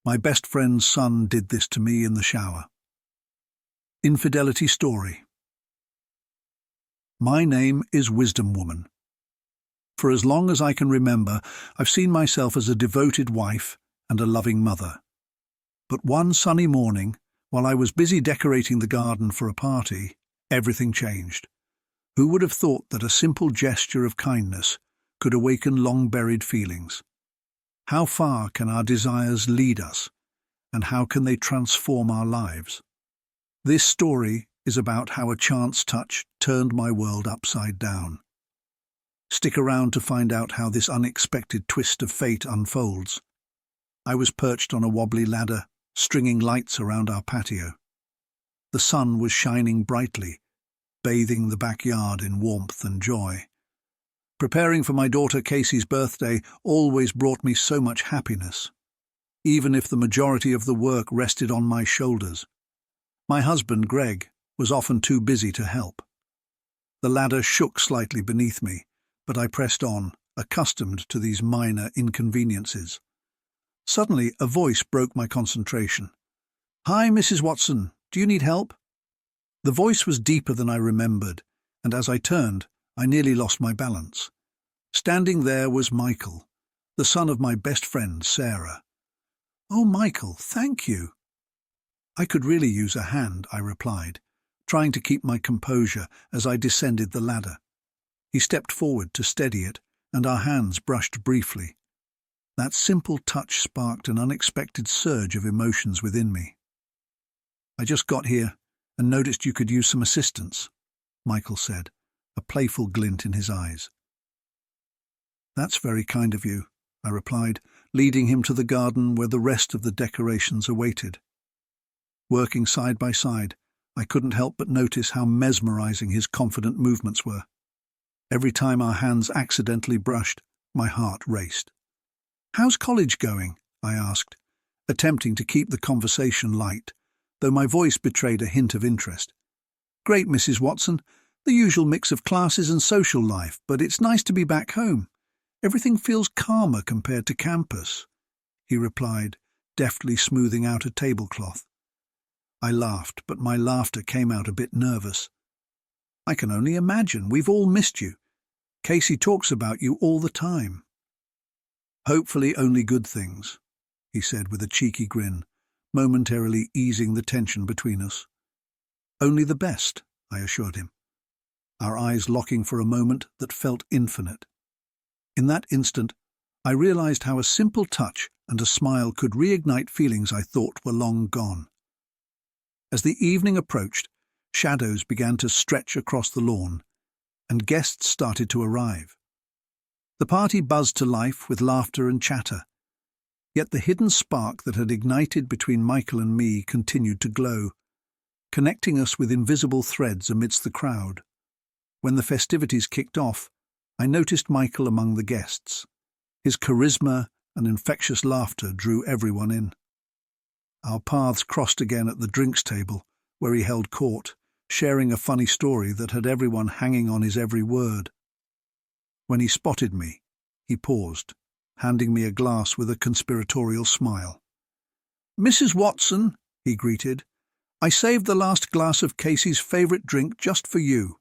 My best friend's son did this to me in the shower. Infidelity story. My name is Wisdom Woman. For as long as I can remember, I've seen myself as a devoted wife and a loving mother. But one sunny morning, while I was busy decorating the garden for a party, everything changed. Who would have thought that a simple gesture of kindness could awaken long-buried feelings? How far can our desires lead us, and how can they transform our lives? This story is about how a chance touch turned my world upside down. Stick around to find out how this unexpected twist of fate unfolds. I was perched on a wobbly ladder, stringing lights around our patio. The sun was shining brightly, bathing the backyard in warmth and joy. Preparing for my daughter Casey's birthday always brought me so much happiness, even if the majority of the work rested on my shoulders. My husband, Greg, was often too busy to help. The ladder shook slightly beneath me, but I pressed on, accustomed to these minor inconveniences. Suddenly, a voice broke my concentration. "Hi, Mrs. Watson, do you need help?" The voice was deeper than I remembered, and as I turned, I nearly lost my balance. Standing there was Michael, the son of my best friend, Sarah. "Oh, Michael, thank you." "I could really use a hand," I replied, trying to keep my composure as I descended the ladder. He stepped forward to steady it, and our hands brushed briefly. That simple touch sparked an unexpected surge of emotions within me. "I just got here and noticed you could use some assistance," Michael said, a playful glint in his eyes. "That's very kind of you," I replied, leading him to the garden where the rest of the decorations awaited. Working side by side, I couldn't help but notice how mesmerizing his confident movements were. Every time our hands accidentally brushed, my heart raced. "How's college going?" I asked, attempting to keep the conversation light, though my voice betrayed a hint of interest. "Great, Mrs. Watson. The usual mix of classes and social life, but it's nice to be back home. Everything feels calmer compared to campus," he replied, deftly smoothing out a tablecloth. I laughed, but my laughter came out a bit nervous. "I can only imagine. We've all missed you. Casey talks about you all the time." "Hopefully only good things," he said with a cheeky grin, momentarily easing the tension between us. "Only the best," I assured him, our eyes locking for a moment that felt infinite. In that instant, I realized how a simple touch and a smile could reignite feelings I thought were long gone. As the evening approached, shadows began to stretch across the lawn, and guests started to arrive. The party buzzed to life with laughter and chatter, yet the hidden spark that had ignited between Michael and me continued to glow, connecting us with invisible threads amidst the crowd. When the festivities kicked off, I noticed Michael among the guests. His charisma and infectious laughter drew everyone in. Our paths crossed again at the drinks table, where he held court, sharing a funny story that had everyone hanging on his every word. When he spotted me, he paused, handing me a glass with a conspiratorial smile. "Mrs. Watson," he greeted, "I saved the last glass of Casey's favourite drink just for you."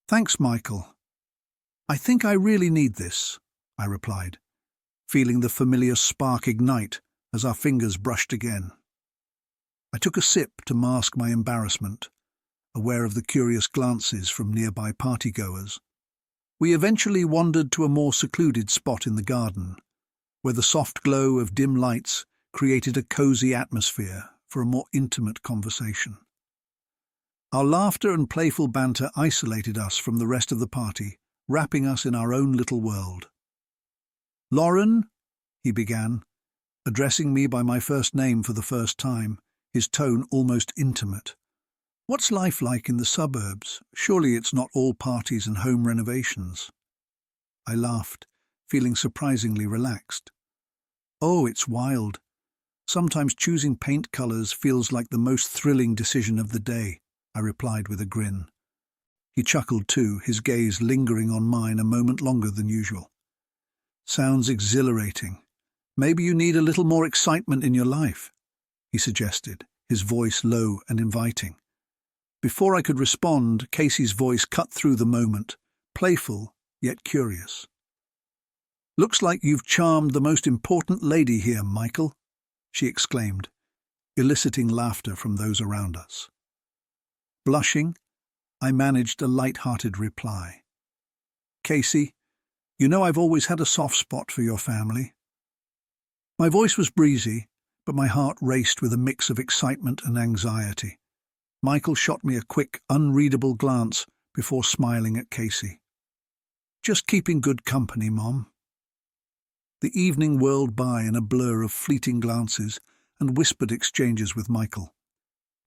"Thanks, Michael. I think I really need this," I replied, feeling the familiar spark ignite as our fingers brushed again. I took a sip to mask my embarrassment, aware of the curious glances from nearby partygoers. We eventually wandered to a more secluded spot in the garden, where the soft glow of dim lights created a cozy atmosphere for a more intimate conversation. Our laughter and playful banter isolated us from the rest of the party, wrapping us in our own little world. "Lauren," he began, addressing me by my first name for the first time, his tone almost intimate. "What's life like in the suburbs? Surely it's not all parties and home renovations." I laughed, feeling surprisingly relaxed. "Oh, it's wild. Sometimes choosing paint colours feels like the most thrilling decision of the day," I replied with a grin. He chuckled too, his gaze lingering on mine a moment longer than usual. "Sounds exhilarating. Maybe you need a little more excitement in your life, he suggested, his voice low and inviting. Before I could respond, Casey's voice cut through the moment, playful yet curious. Looks like you've charmed the most important lady here, Michael, she exclaimed, eliciting laughter from those around us. Blushing, I managed a light-hearted reply. Casey, you know I've always had a soft spot for your family. My voice was breezy, but my heart raced with a mix of excitement and anxiety. Michael shot me a quick, unreadable glance before smiling at Casey. Just keeping good company, Mom. The evening whirled by in a blur of fleeting glances and whispered exchanges with Michael.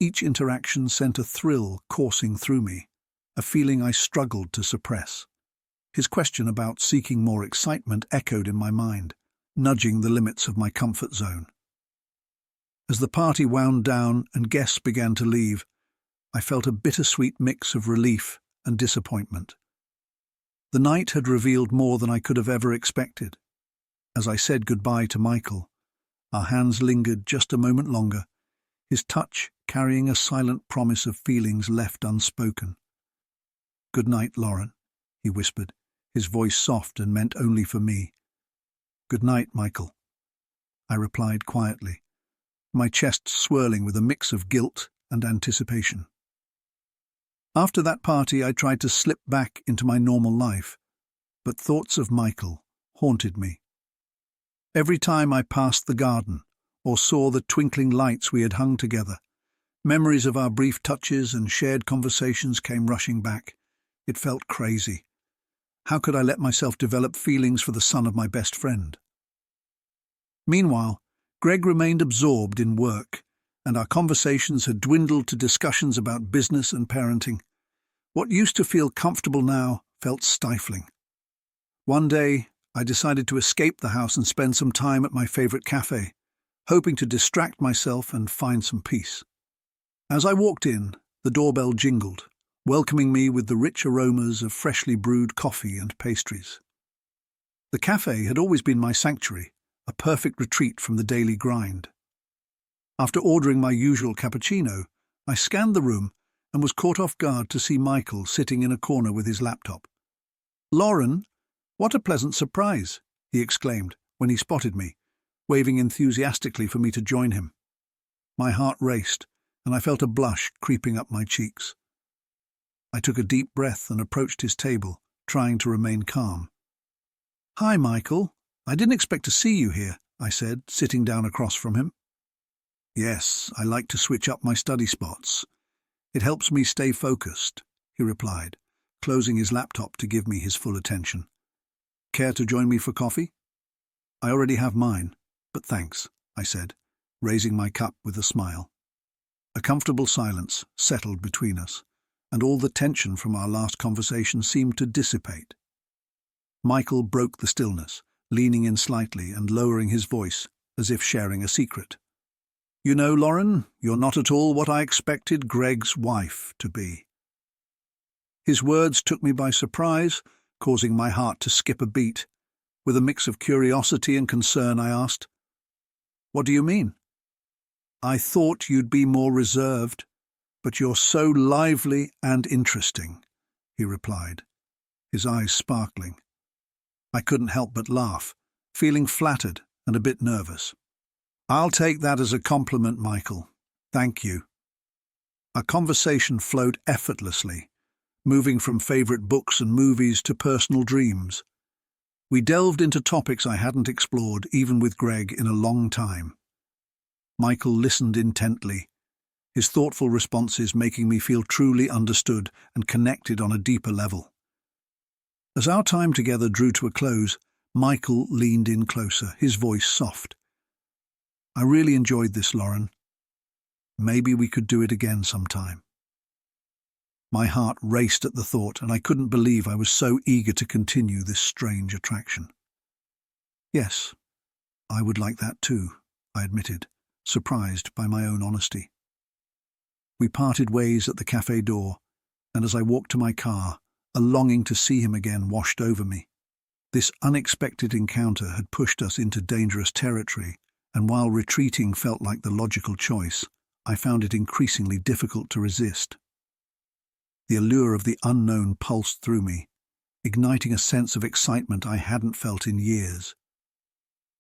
Each interaction sent a thrill coursing through me, a feeling I struggled to suppress. His question about seeking more excitement echoed in my mind, nudging the limits of my comfort zone. As the party wound down and guests began to leave, I felt a bittersweet mix of relief and disappointment. The night had revealed more than I could have ever expected. As I said goodbye to Michael, our hands lingered just a moment longer, his touch carrying a silent promise of feelings left unspoken. "Good night, Lauren," he whispered, his voice soft and meant only for me. "Good night, Michael," I replied quietly, my chest swirling with a mix of guilt and anticipation. After that party, I tried to slip back into my normal life, but thoughts of Michael haunted me. Every time I passed the garden or saw the twinkling lights we had hung together, memories of our brief touches and shared conversations came rushing back. It felt crazy. How could I let myself develop feelings for the son of my best friend? Meanwhile, Greg remained absorbed in work, and our conversations had dwindled to discussions about business and parenting. What used to feel comfortable now felt stifling. One day, I decided to escape the house and spend some time at my favorite cafe, hoping to distract myself and find some peace. As I walked in, the doorbell jingled, welcoming me with the rich aromas of freshly brewed coffee and pastries. The cafe had always been my sanctuary, a perfect retreat from the daily grind. After ordering my usual cappuccino, I scanned the room and was caught off guard to see Michael sitting in a corner with his laptop. "Lauren, what a pleasant surprise," he exclaimed when he spotted me, waving enthusiastically for me to join him. My heart raced, and I felt a blush creeping up my cheeks. I took a deep breath and approached his table, trying to remain calm. "Hi, Michael. I didn't expect to see you here," I said, sitting down across from him. "Yes, I like to switch up my study spots. It helps me stay focused," he replied, closing his laptop to give me his full attention. "Care to join me for coffee?" "I already have mine, but thanks," I said, raising my cup with a smile. A comfortable silence settled between us, and all the tension from our last conversation seemed to dissipate. Michael broke the stillness, leaning in slightly and lowering his voice, as if sharing a secret. "You know, Lauren, you're not at all what I expected Greg's wife to be." His words took me by surprise, causing my heart to skip a beat. With a mix of curiosity and concern, I asked, "What do you mean?" "I thought you'd be more reserved, but you're so lively and interesting," he replied, his eyes sparkling. I couldn't help but laugh, feeling flattered and a bit nervous. "I'll take that as a compliment, Michael. Thank you." Our conversation flowed effortlessly, moving from favorite books and movies to personal dreams. We delved into topics I hadn't explored, even with Greg, in a long time. Michael listened intently, his thoughtful responses making me feel truly understood and connected on a deeper level. As our time together drew to a close, Michael leaned in closer, his voice soft. "I really enjoyed this, Lauren. Maybe we could do it again sometime." My heart raced at the thought, and I couldn't believe I was so eager to continue this strange attraction. "Yes, I would like that too," I admitted, surprised by my own honesty. We parted ways at the cafe door, and as I walked to my car, a longing to see him again washed over me. This unexpected encounter had pushed us into dangerous territory, and while retreating felt like the logical choice, I found it increasingly difficult to resist. The allure of the unknown pulsed through me, igniting a sense of excitement I hadn't felt in years.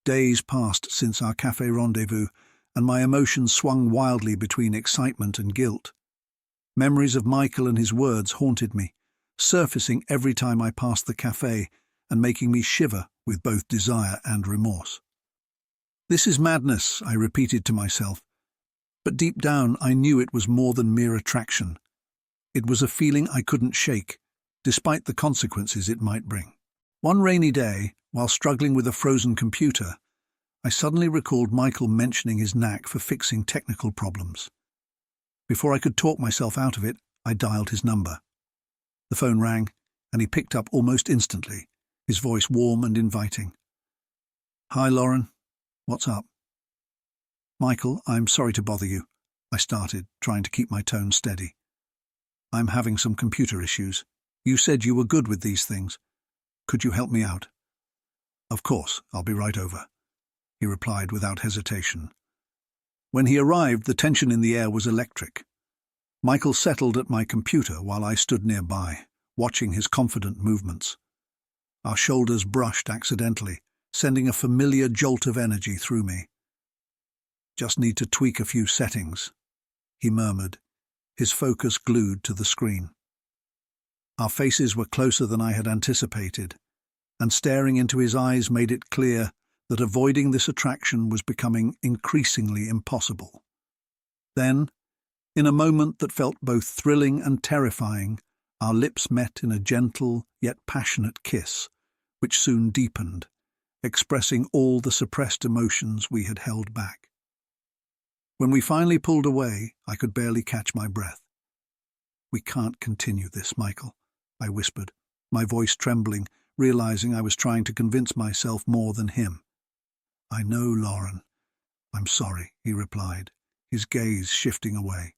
Days passed since our cafe rendezvous, and my emotions swung wildly between excitement and guilt. Memories of Michael and his words haunted me, surfacing every time I passed the cafe and making me shiver with both desire and remorse. "This is madness," I repeated to myself, but deep down I knew it was more than mere attraction. It was a feeling I couldn't shake, despite the consequences it might bring. One rainy day, while struggling with a frozen computer, I suddenly recalled Michael mentioning his knack for fixing technical problems. Before I could talk myself out of it, I dialed his number. The phone rang, and he picked up almost instantly, his voice warm and inviting. "Hi, Lauren. What's up?" "Michael, I'm sorry to bother you," I started, trying to keep my tone steady. "I'm having some computer issues. You said you were good with these things. Could you help me out?" "Of course, I'll be right over," he replied without hesitation. When he arrived, the tension in the air was electric. Michael settled at my computer while I stood nearby, watching his confident movements. Our shoulders brushed accidentally, sending a familiar jolt of energy through me. "Just need to tweak a few settings," he murmured, his focus glued to the screen. Our faces were closer than I had anticipated, and staring into his eyes made it clear that avoiding this attraction was becoming increasingly impossible. Then, in a moment that felt both thrilling and terrifying, our lips met in a gentle yet passionate kiss, which soon deepened, expressing all the suppressed emotions we had held back. When we finally pulled away, I could barely catch my breath. "We can't continue this, Michael," I whispered, my voice trembling, realizing I was trying to convince myself more than him. "I know, Lauren. I'm sorry," he replied, his gaze shifting away.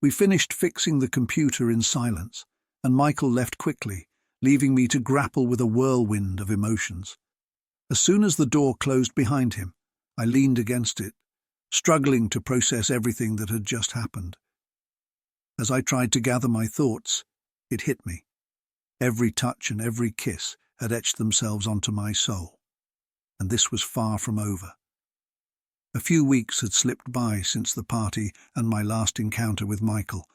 We finished fixing the computer in silence, and Michael left quickly, leaving me to grapple with a whirlwind of emotions. As soon as the door closed behind him, I leaned against it, struggling to process everything that had just happened. As I tried to gather my thoughts, it hit me. Every touch and every kiss had etched themselves onto my soul, and this was far from over. A few weeks had slipped by since the party and my last encounter with Michael.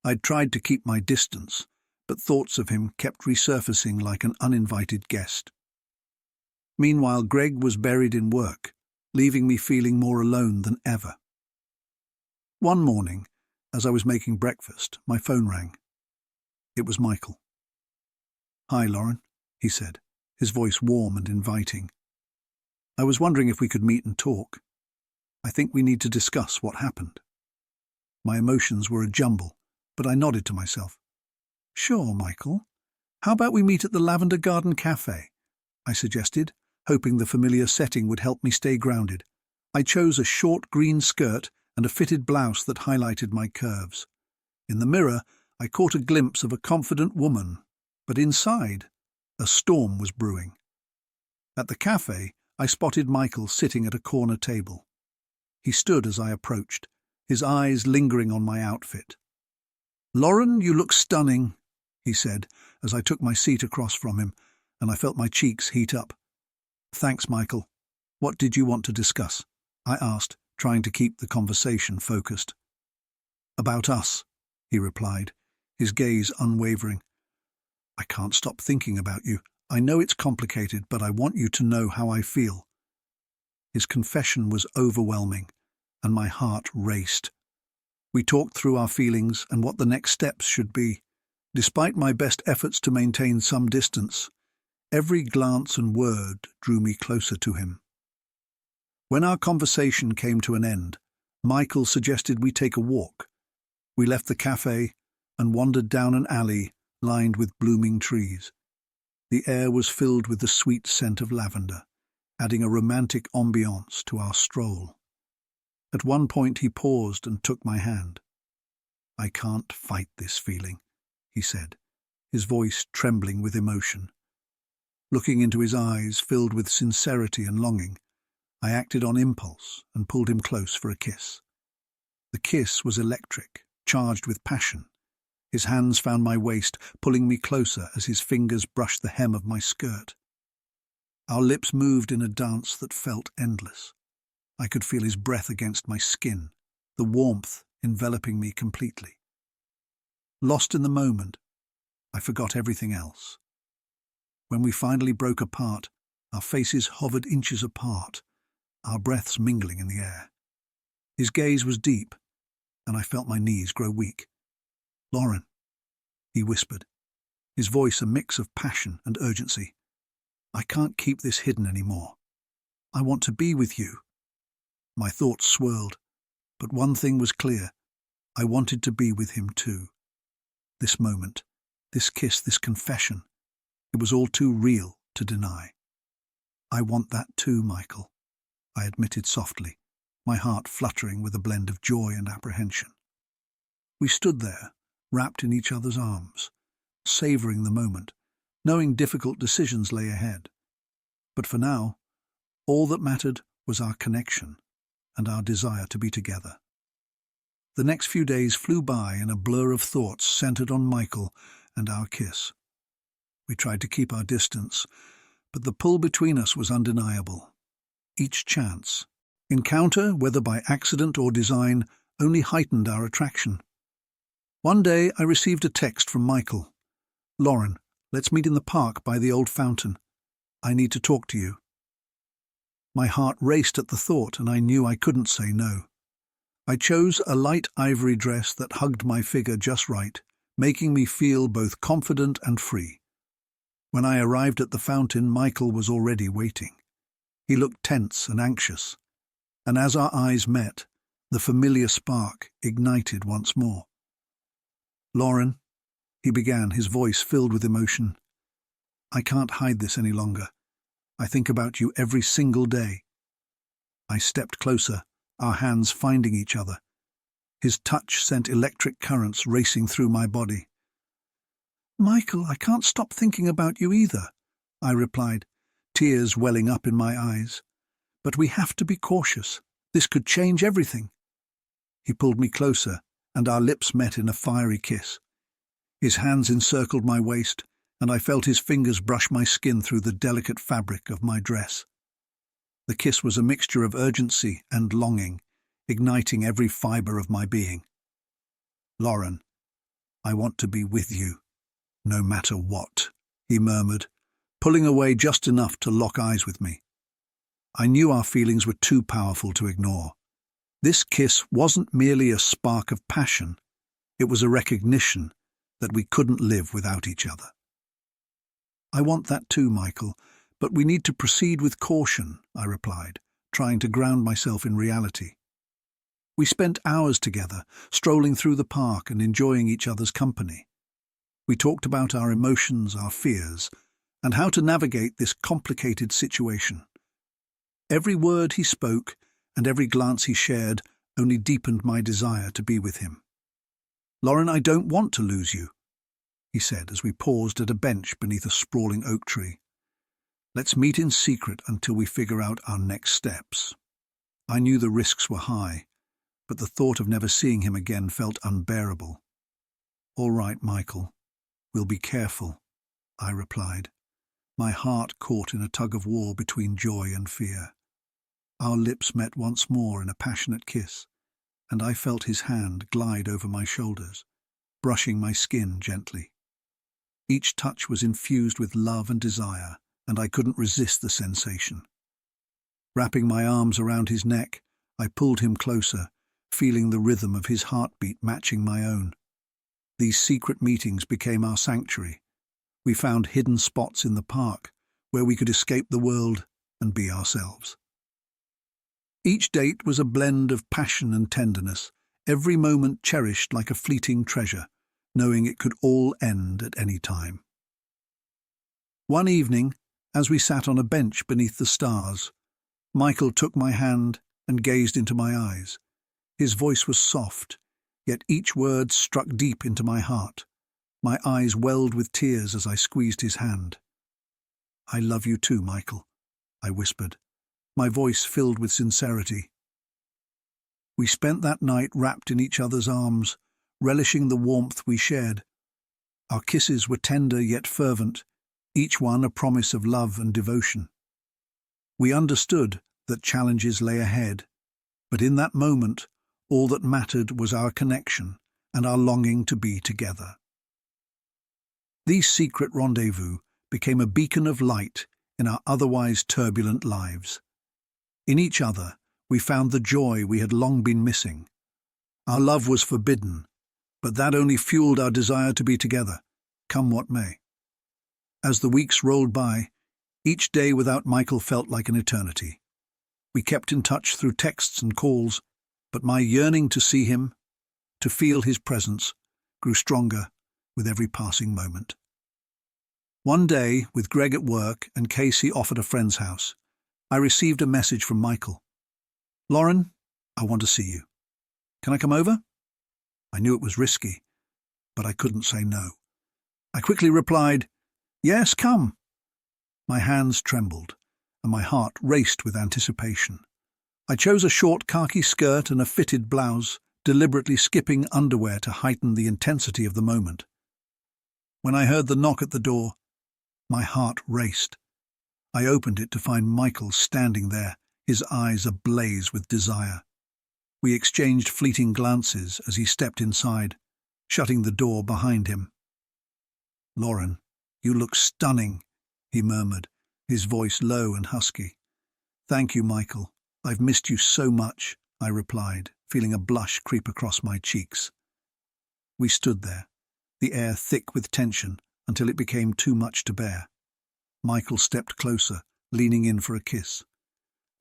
I'd tried to keep my distance, but thoughts of him kept resurfacing like an uninvited guest. Meanwhile, Greg was buried in work, leaving me feeling more alone than ever. One morning, as I was making breakfast, my phone rang. It was Michael. "Hi, Lauren," he said, his voice warm and inviting. "I was wondering if we could meet and talk. I think we need to discuss what happened." My emotions were a jumble, but I nodded to myself. "Sure, Michael. How about we meet at the Lavender Garden Cafe?" I suggested, hoping the familiar setting would help me stay grounded. I chose a short green skirt and a fitted blouse that highlighted my curves. In the mirror, I caught a glimpse of a confident woman, but inside, a storm was brewing. At the cafe, I spotted Michael sitting at a corner table. He stood as I approached, his eyes lingering on my outfit. "Lauren, you look stunning," he said, as I took my seat across from him, and I felt my cheeks heat up. "Thanks, Michael. What did you want to discuss?" I asked, trying to keep the conversation focused. "About us," he replied, his gaze unwavering. "I can't stop thinking about you. I know it's complicated, but I want you to know how I feel." His confession was overwhelming, and my heart raced. We talked through our feelings and what the next steps should be. Despite my best efforts to maintain some distance, every glance and word drew me closer to him. When our conversation came to an end, Michael suggested we take a walk. We left the cafe and wandered down an alley lined with blooming trees. The air was filled with the sweet scent of lavender, adding a romantic ambiance to our stroll. At one point he paused and took my hand. "I can't fight this feeling," he said, his voice trembling with emotion. Looking into his eyes filled with sincerity and longing, I acted on impulse and pulled him close for a kiss. The kiss was electric, charged with passion. His hands found my waist, pulling me closer as his fingers brushed the hem of my skirt. Our lips moved in a dance that felt endless. I could feel his breath against my skin, the warmth enveloping me completely. Lost in the moment, I forgot everything else. When we finally broke apart, our faces hovered inches apart, our breaths mingling in the air. His gaze was deep, and I felt my knees grow weak. "Lauren," he whispered, his voice a mix of passion and urgency. "I can't keep this hidden anymore. I want to be with you." My thoughts swirled, but one thing was clear. I wanted to be with him too. This moment, this kiss, this confession, it was all too real to deny. "I want that too, Michael," I admitted softly, my heart fluttering with a blend of joy and apprehension. We stood there, wrapped in each other's arms, savouring the moment, knowing difficult decisions lay ahead. But for now, all that mattered was our connection and our desire to be together. The next few days flew by in a blur of thoughts centered on Michael and our kiss. We tried to keep our distance, but the pull between us was undeniable. Each chance, encounter, whether by accident or design, only heightened our attraction. One day I received a text from Michael. "Lauren, let's meet in the park by the old fountain. I need to talk to you." My heart raced at the thought, and I knew I couldn't say no. I chose a light ivory dress that hugged my figure just right, making me feel both confident and free. When I arrived at the fountain, Michael was already waiting. He looked tense and anxious, and as our eyes met, the familiar spark ignited once more. "Lauren," he began, his voice filled with emotion, "I can't hide this any longer. I think about you every single day." I stepped closer, our hands finding each other. His touch sent electric currents racing through my body. "Michael, I can't stop thinking about you either," I replied, tears welling up in my eyes. "But we have to be cautious. This could change everything." He pulled me closer, and our lips met in a fiery kiss. His hands encircled my waist, and I felt his fingers brush my skin through the delicate fabric of my dress. The kiss was a mixture of urgency and longing, igniting every fibre of my being. "Lauren, I want to be with you, no matter what," he murmured, pulling away just enough to lock eyes with me. I knew our feelings were too powerful to ignore. This kiss wasn't merely a spark of passion, it was a recognition that we couldn't live without each other. "I want that too, Michael, but we need to proceed with caution," I replied, trying to ground myself in reality. We spent hours together, strolling through the park and enjoying each other's company. We talked about our emotions, our fears, and how to navigate this complicated situation. Every word he spoke and every glance he shared only deepened my desire to be with him. "Lauren, I don't want to lose you," he said as we paused at a bench beneath a sprawling oak tree. "Let's meet in secret until we figure out our next steps." I knew the risks were high, but the thought of never seeing him again felt unbearable. "All right, Michael, we'll be careful," I replied, my heart caught in a tug-of-war between joy and fear. Our lips met once more in a passionate kiss, and I felt his hand glide over my shoulders, brushing my skin gently. Each touch was infused with love and desire, and I couldn't resist the sensation. Wrapping my arms around his neck, I pulled him closer, feeling the rhythm of his heartbeat matching my own. These secret meetings became our sanctuary. We found hidden spots in the park where we could escape the world and be ourselves. Each date was a blend of passion and tenderness, every moment cherished like a fleeting treasure, knowing it could all end at any time. One evening, as we sat on a bench beneath the stars, Michael took my hand and gazed into my eyes. His voice was soft, yet each word struck deep into my heart. My eyes welled with tears as I squeezed his hand. I love you too, Michael, I whispered, my voice filled with sincerity. We spent that night wrapped in each other's arms, relishing the warmth we shared. Our kisses were tender yet fervent, each one a promise of love and devotion. We understood that challenges lay ahead, but in that moment, all that mattered was our connection and our longing to be together. These secret rendezvous became a beacon of light in our otherwise turbulent lives. In each other, we found the joy we had long been missing. Our love was forbidden, but that only fueled our desire to be together, come what may. As the weeks rolled by, each day without Michael felt like an eternity. We kept in touch through texts and calls, but my yearning to see him, to feel his presence, grew stronger with every passing moment. One day, with Greg at work and Casey off at a friend's house, I received a message from Michael. "Lauren, I want to see you. Can I come over?" I knew it was risky, but I couldn't say no. I quickly replied, "Yes, come." My hands trembled, and my heart raced with anticipation. I chose a short khaki skirt and a fitted blouse, deliberately skipping underwear to heighten the intensity of the moment. When I heard the knock at the door, my heart raced. I opened it to find Michael standing there, his eyes ablaze with desire. We exchanged fleeting glances as he stepped inside, shutting the door behind him. "Lauren, you look stunning," he murmured, his voice low and husky. "Thank you, Michael. I've missed you so much," I replied, feeling a blush creep across my cheeks. We stood there, the air thick with tension, until it became too much to bear. Michael stepped closer, leaning in for a kiss.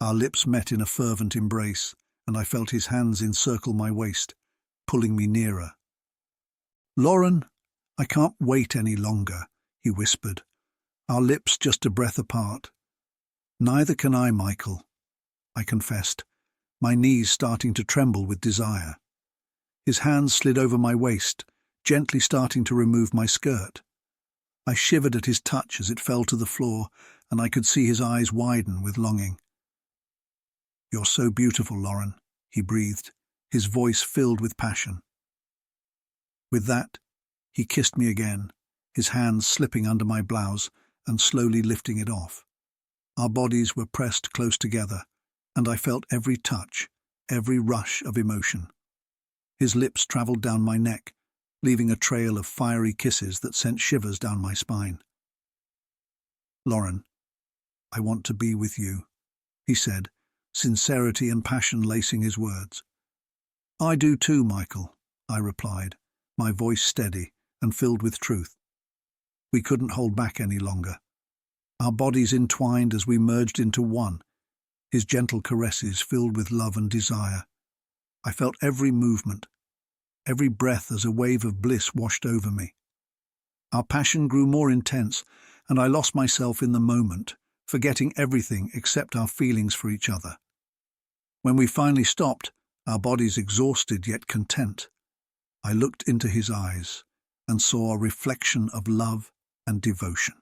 Our lips met in a fervent embrace, and I felt his hands encircle my waist, pulling me nearer. "Lauren, I can't wait any longer," he whispered, our lips just a breath apart. "Neither can I, Michael," I confessed, my knees starting to tremble with desire. His hands slid over my waist, gently starting to remove my skirt. I shivered at his touch as it fell to the floor, and I could see his eyes widen with longing. "You're so beautiful, Lauren," he breathed, his voice filled with passion. With that, he kissed me again, his hands slipping under my blouse and slowly lifting it off. Our bodies were pressed close together, and I felt every touch, every rush of emotion. His lips travelled down my neck, leaving a trail of fiery kisses that sent shivers down my spine. "Lauren, I want to be with you," he said, sincerity and passion lacing his words. "I do too, Michael," I replied, my voice steady and filled with truth. We couldn't hold back any longer. Our bodies entwined as we merged into one, his gentle caresses filled with love and desire. I felt every movement, every breath as a wave of bliss washed over me. Our passion grew more intense, and I lost myself in the moment, forgetting everything except our feelings for each other. When we finally stopped, our bodies exhausted yet content, I looked into his eyes and saw a reflection of love and devotion.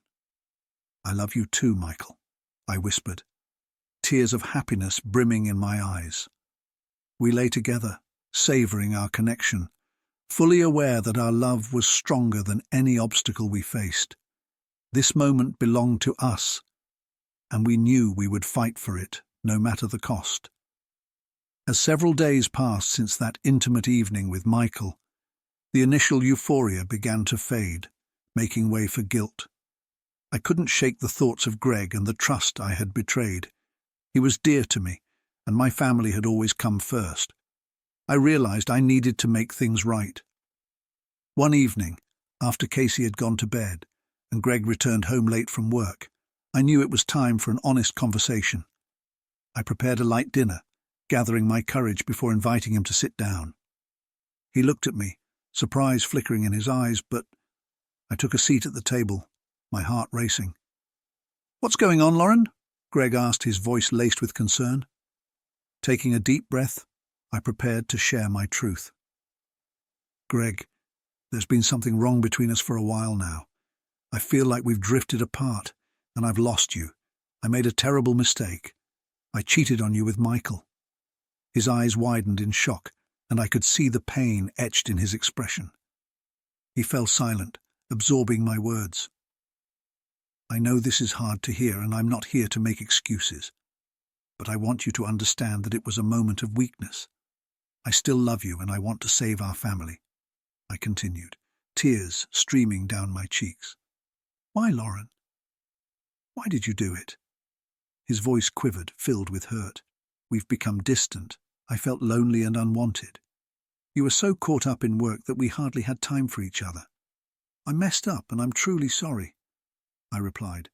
"I love you too, Michael," I whispered, tears of happiness brimming in my eyes. We lay together, savouring our connection, fully aware that our love was stronger than any obstacle we faced. This moment belonged to us, and we knew we would fight for it, no matter the cost. As several days passed since that intimate evening with Michael, the initial euphoria began to fade, making way for guilt. I couldn't shake the thoughts of Greg and the trust I had betrayed. He was dear to me, and my family had always come first. I realized I needed to make things right. One evening, after Casey had gone to bed and Greg returned home late from work, I knew it was time for an honest conversation. I prepared a light dinner, gathering my courage before inviting him to sit down. He looked at me, surprise flickering in his eyes, but I took a seat at the table, my heart racing. "What's going on, Lauren?" Greg asked, his voice laced with concern. Taking a deep breath, I prepared to share my truth. "Greg, there's been something wrong between us for a while now. I feel like we've drifted apart, and I've lost you. I made a terrible mistake. I cheated on you with Michael." His eyes widened in shock, and I could see the pain etched in his expression. He fell silent, absorbing my words. "I know this is hard to hear, and I'm not here to make excuses. But I want you to understand that it was a moment of weakness. I still love you, and I want to save our family," I continued, tears streaming down my cheeks. "Why, Lauren? Why did you do it?" His voice quivered, filled with hurt. "We've become distant. I felt lonely and unwanted. You were so caught up in work that we hardly had time for each other. I messed up, and I'm truly sorry," I replied,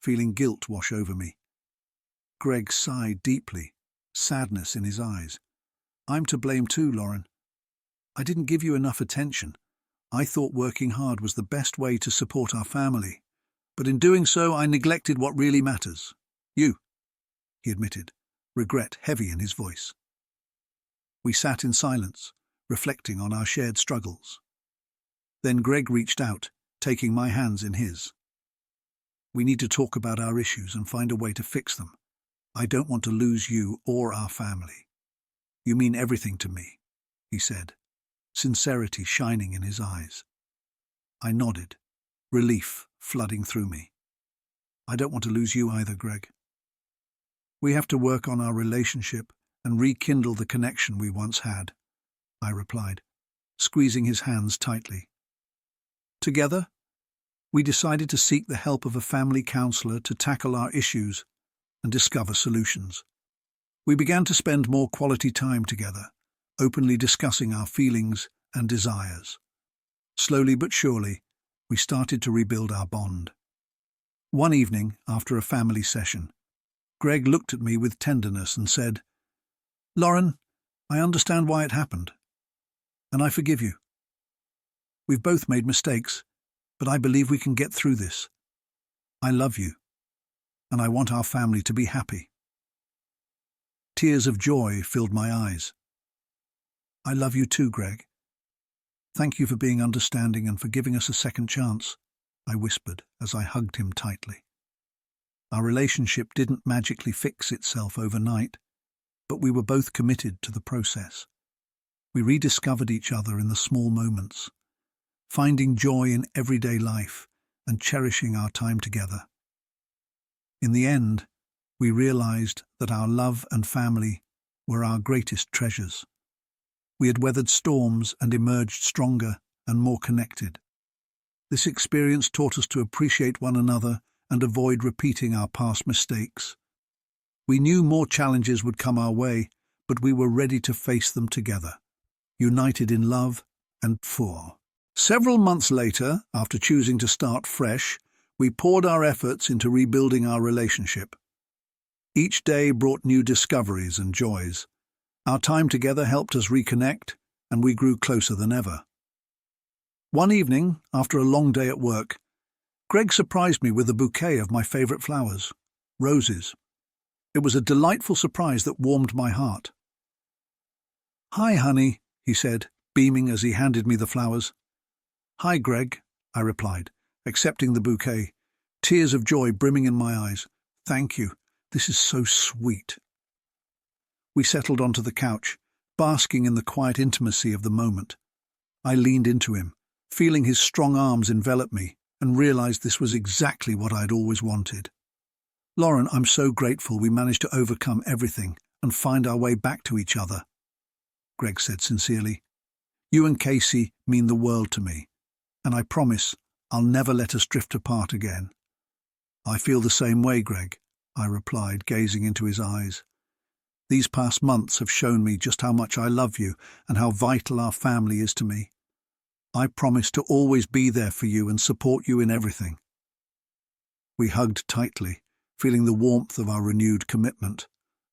feeling guilt wash over me. Greg sighed deeply, sadness in his eyes. "I'm to blame too, Lauren. I didn't give you enough attention. I thought working hard was the best way to support our family. But in doing so, I neglected what really matters. You," he admitted, regret heavy in his voice. We sat in silence, reflecting on our shared struggles. Then Greg reached out, taking my hands in his. "We need to talk about our issues and find a way to fix them. I don't want to lose you or our family. You mean everything to me," he said, sincerity shining in his eyes. I nodded, relief flooding through me. "I don't want to lose you either, Greg. We have to work on our relationship and rekindle the connection we once had," I replied, squeezing his hands tightly. Together, we decided to seek the help of a family counselor to tackle our issues and discover solutions. We began to spend more quality time together, openly discussing our feelings and desires. Slowly but surely, we started to rebuild our bond. One evening, after a family session, Greg looked at me with tenderness and said, "Lauren, I understand why it happened, and I forgive you. We've both made mistakes, but I believe we can get through this. I love you, and I want our family to be happy." Tears of joy filled my eyes. "I love you too, Greg. Thank you for being understanding and for giving us a second chance," I whispered as I hugged him tightly. Our relationship didn't magically fix itself overnight, but we were both committed to the process. We rediscovered each other in the small moments, finding joy in everyday life and cherishing our time together. In the end, we realized that our love and family were our greatest treasures. We had weathered storms and emerged stronger and more connected. This experience taught us to appreciate one another and avoid repeating our past mistakes. We knew more challenges would come our way, but we were ready to face them together, united in love and for. Several months later, after choosing to start fresh, we poured our efforts into rebuilding our relationship. Each day brought new discoveries and joys. Our time together helped us reconnect, and we grew closer than ever. One evening, after a long day at work, Greg surprised me with a bouquet of my favorite flowers, roses. It was a delightful surprise that warmed my heart. "Hi, honey," he said, beaming as he handed me the flowers. "Hi, Greg," I replied, accepting the bouquet, tears of joy brimming in my eyes. "Thank you. This is so sweet." We settled onto the couch, basking in the quiet intimacy of the moment. I leaned into him, feeling his strong arms envelop me, and realized this was exactly what I'd always wanted. "Lauren, I'm so grateful we managed to overcome everything and find our way back to each other," Greg said sincerely. "You and Casey mean the world to me, and I promise I'll never let us drift apart again." "I feel the same way, Greg," I replied, gazing into his eyes. "These past months have shown me just how much I love you and how vital our family is to me. I promise to always be there for you and support you in everything." We hugged tightly, feeling the warmth of our renewed commitment.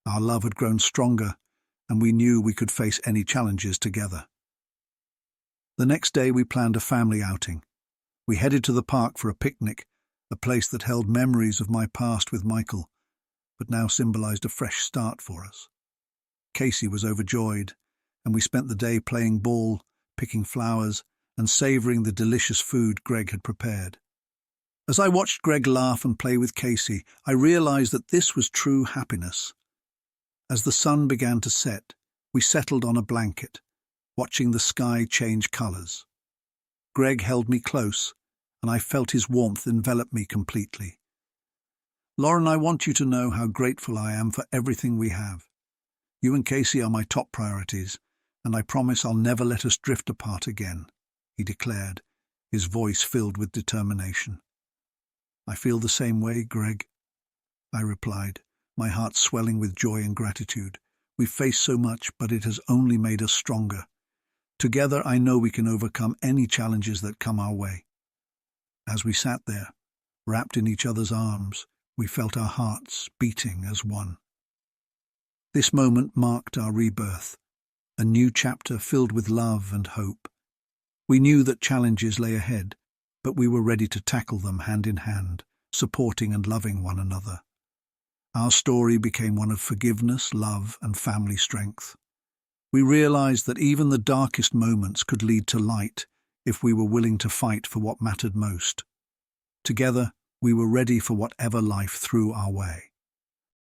Our love had grown stronger, and we knew we could face any challenges together. The next day we planned a family outing. We headed to the park for a picnic, a place that held memories of my past with Michael, but now symbolized a fresh start for us. Casey was overjoyed, and we spent the day playing ball, picking flowers, and savoring the delicious food Greg had prepared. As I watched Greg laugh and play with Casey, I realized that this was true happiness. As the sun began to set, we settled on a blanket, watching the sky change colors. Greg held me close, and I felt his warmth envelop me completely. Lauren, I want you to know how grateful I am for everything we have. You and Casey are my top priorities, and I promise I'll never let us drift apart again, he declared, his voice filled with determination. I feel the same way, Greg, I replied, my heart swelling with joy and gratitude. We've faced so much, but it has only made us stronger. Together, I know we can overcome any challenges that come our way. As we sat there, wrapped in each other's arms, we felt our hearts beating as one. This moment marked our rebirth, a new chapter filled with love and hope. We knew that challenges lay ahead, but we were ready to tackle them hand in hand, supporting and loving one another. Our story became one of forgiveness, love, and family strength. We realized that even the darkest moments could lead to light if we were willing to fight for what mattered most. Together, we were ready for whatever life threw our way.